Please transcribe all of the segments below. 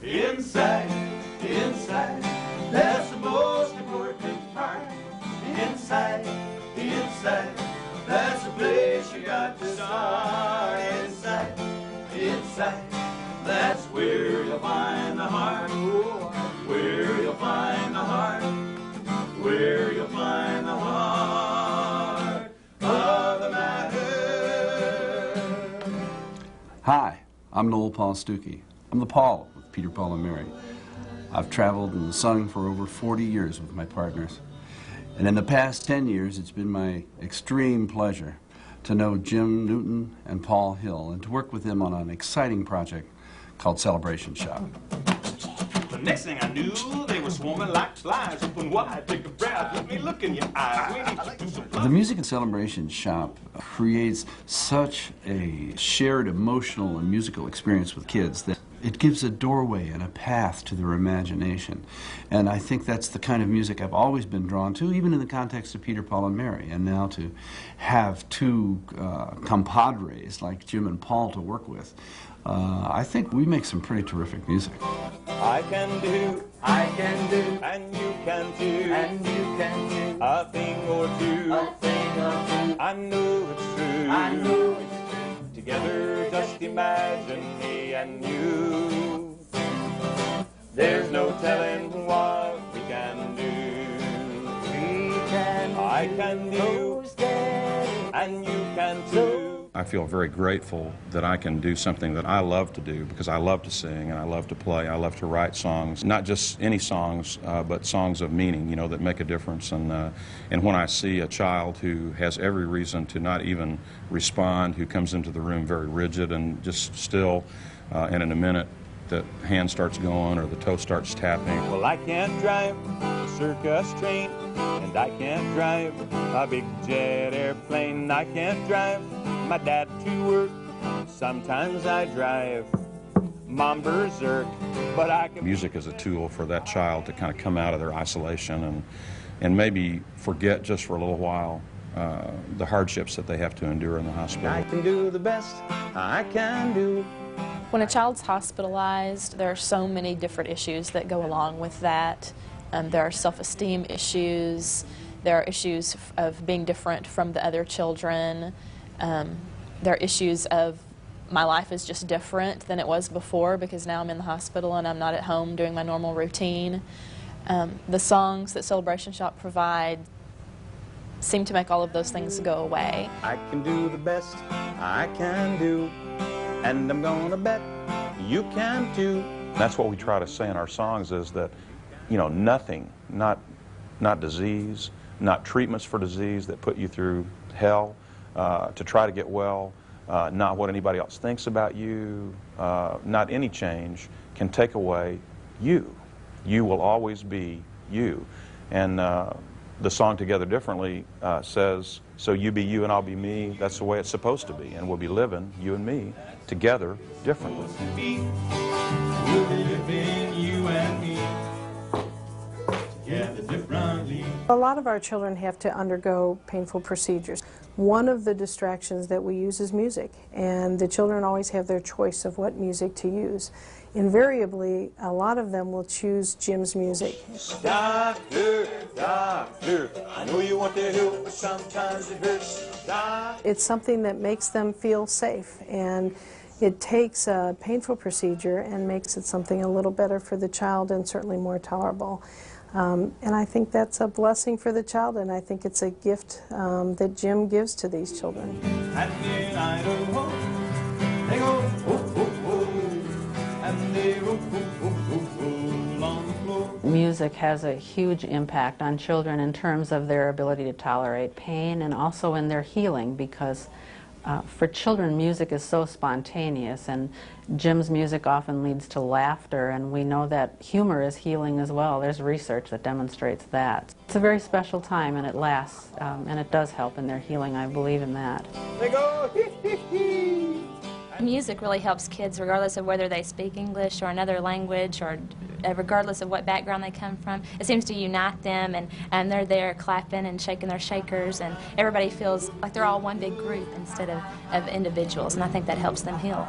Inside, inside, that's the most important part. Inside, inside, that's the place you got to start. Inside, inside, that's where you'll find the heart. Where you'll find the heart. Where you'll find the heart of the matter. Hi, I'm Noel Paul Stuckey. I'm the Paul with Peter, Paul, and Mary. I've traveled and sung for over 40 years with my partners. And in the past 10 years, it's been my extreme pleasure to know Jim Newton and Paul Hill and to work with them on an exciting project called Celebration Shop. The next thing I knew, they were swarming like flies. Open wide, take a breath, let me look in your eyes. We need to do some The Music and Celebration Shop creates such a shared emotional and musical experience with kids that it gives a doorway and a path to their imagination. And I think that's the kind of music I've always been drawn to, even in the context of Peter, Paul, and Mary. And now to have two compadres like Jim and Paul to work with, I think we make some pretty terrific music. I can do, and you can too, a thing or two, I know it's true, together just imagine me and you, there's no telling what we can do, I can do, and you can too. I feel very grateful that I can do something that I love to do, because I love to sing and I love to play. I love to write songs, not just any songs, but songs of meaning, you know, that make a difference. And when I see a child who has every reason to not even respond, who comes into the room very rigid and just still, and in a minute the hand starts going or the toe starts tapping. Well, I can't drive a circus train, and I can't drive a big jet airplane. I can't drive my dad to work. Sometimes I drive Mom berserk, but I can... Music is a tool for that child to kind of come out of their isolation and maybe forget just for a little while the hardships that they have to endure in the hospital. I can do the best I can do. When a child's hospitalized, there are so many different issues that go along with that. There are self-esteem issues, there are issues of being different from the other children, there are issues of my life is just different than it was before because now I'm in the hospital and I'm not at home doing my normal routine. The songs that Celebration Shop provide seem to make all of those things go away. I can do the best I can do, and I'm gonna bet you can too. That's what we try to say in our songs is that, you know, nothing, not disease, not treatments for disease that put you through hell to try to get well, not what anybody else thinks about you, not any change can take away you. You will always be you. And the song Together Differently says, so you be you and I'll be me, that's the way it's supposed to be, and we'll be living, you and me, together differently. We'll be living, you and me, together differently. A lot of our children have to undergo painful procedures. One of the distractions that we use is music, and the children always have their choice of what music to use. Invariably, a lot of them will choose Jim's music. Doctor, doctor, I know you want to help, but sometimes it hurts. It's something that makes them feel safe, and it takes a painful procedure and makes it something a little better for the child and certainly more tolerable. And I think that's a blessing for the child, and I think it's a gift that Jim gives to these children. And then I don't know, they go, oh, oh, oh, and they go, oh, oh, oh, oh, on the floor. Music has a huge impact on children in terms of their ability to tolerate pain and also in their healing, because for children, music is so spontaneous, and Jim's music often leads to laughter, and we know that humor is healing as well. There's research that demonstrates that. It's a very special time, and it lasts, and it does help in their healing. I believe in that. They go, hee, hee, hee. Music really helps kids regardless of whether they speak English or another language or regardless of what background they come from. It seems to unite them, and they're there clapping and shaking their shakers, and everybody feels like they're all one big group instead of individuals, and I think that helps them heal.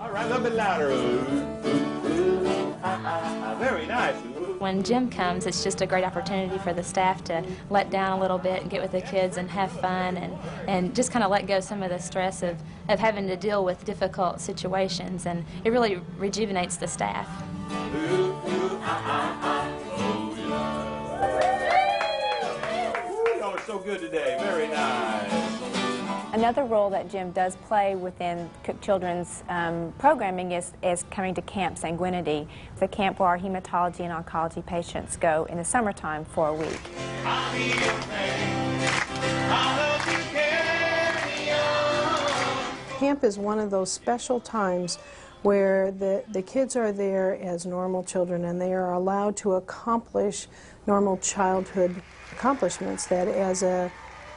All right, a little bit louder. Very nice. When Jim comes, it's just a great opportunity for the staff to let down a little bit and get with the kids and have fun and just kind of let go some of the stress of having to deal with difficult situations, and it really rejuvenates the staff. Y'all are so good today. Very nice. Another role that Jim does play within Cook Children's programming is coming to Camp Sanguinity, the camp where our hematology and oncology patients go in the summertime for a week. Camp is one of those special times where the kids are there as normal children and they are allowed to accomplish normal childhood accomplishments that as a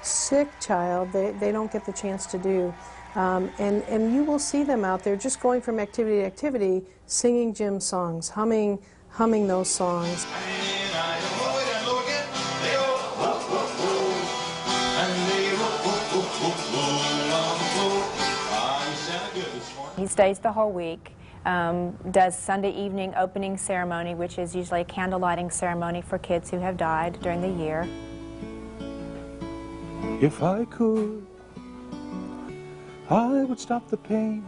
sick child they don't get the chance to do. And you will see them out there just going from activity to activity, singing Jim's songs, humming those songs. He stays the whole week, does Sunday evening opening ceremony, which is usually a candle lighting ceremony for kids who have died during the year. If I could, I would stop the pain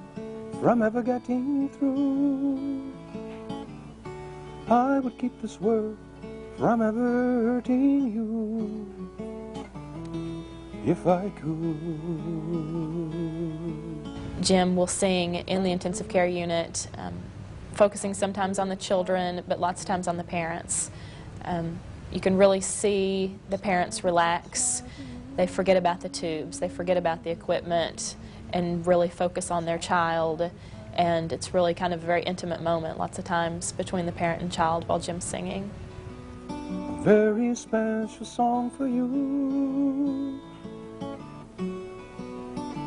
from ever getting through. I would keep this world from ever hurting you. If I could. Jim will sing in the intensive care unit, focusing sometimes on the children, but lots of times on the parents. You can really see the parents relax. They forget about the tubes, they forget about the equipment, and really focus on their child. And it's really kind of a very intimate moment, lots of times, between the parent and child while Jim's singing. A very special song for you.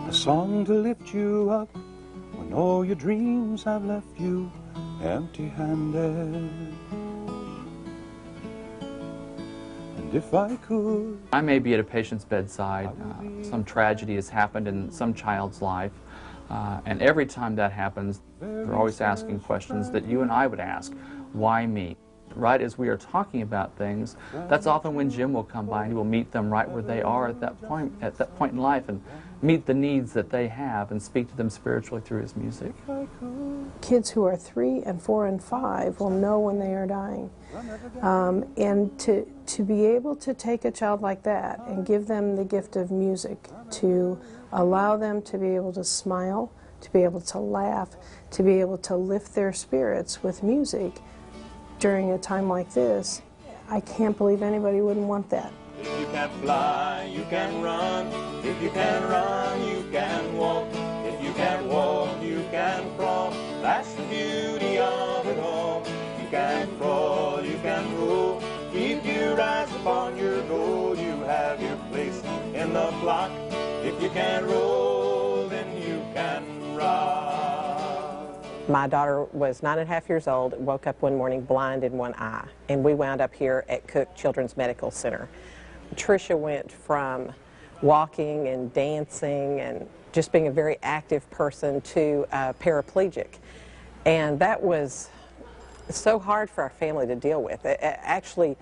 A song to lift you up when all your dreams have left you empty-handed. And if I could, I may be at a patient's bedside. Some tragedy has happened in some child's life, and every time that happens, they're always asking questions that you and I would ask. Why me? Right as we are talking about things, that's often when Jim will come by and he will meet them right where they are at that point in life, and meet the needs that they have and speak to them spiritually through his music. Kids who are 3 and 4 and 5 will know when they are dying. And to be able to take a child like that and give them the gift of music, to allow them to be able to smile, to be able to laugh, to be able to lift their spirits with music during a time like this, I can't believe anybody wouldn't want that. If you can fly, you can run. If you can run, you can walk. If you can walk, you can crawl. That's the beauty of it all. You can crawl, you can roll. Keep your eyes upon your goal. You have your place in the flock. If you can roll, then you can rock. My daughter was 9.5 years old, woke up one morning blind in one eye, and we wound up here at Cook Children's Medical Center. Tricia went from walking and dancing and just being a very active person to paraplegic, and that was so hard for our family to deal with. Actually,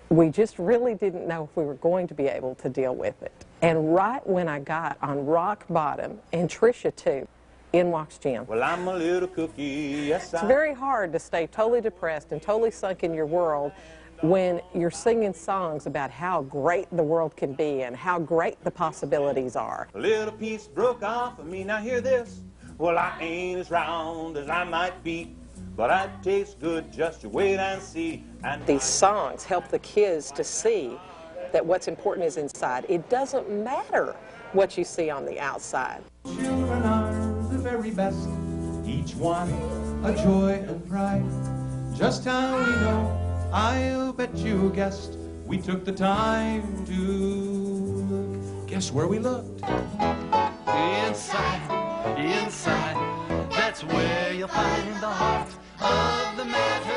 we just really didn't know if we were going to be able to deal with it. And right when I got on rock bottom, and Tricia too, in walks Jim. Well, I'm a little cookie, yes, It's very hard to stay totally depressed and totally sunk in your world when you're singing songs about how great the world can be and how great the possibilities are. A little piece broke off of me, now hear this. Well, I ain't as round as I might be, but I taste good, just you wait and see. And these songs help the kids to see that what's important is inside. It doesn't matter what you see on the outside. Children are the very best, each one a joy and pride. Just how we know, I'll bet you guessed, we took the time to look. Guess where we looked? Inside, inside, that's where you'll find the heart of the matter.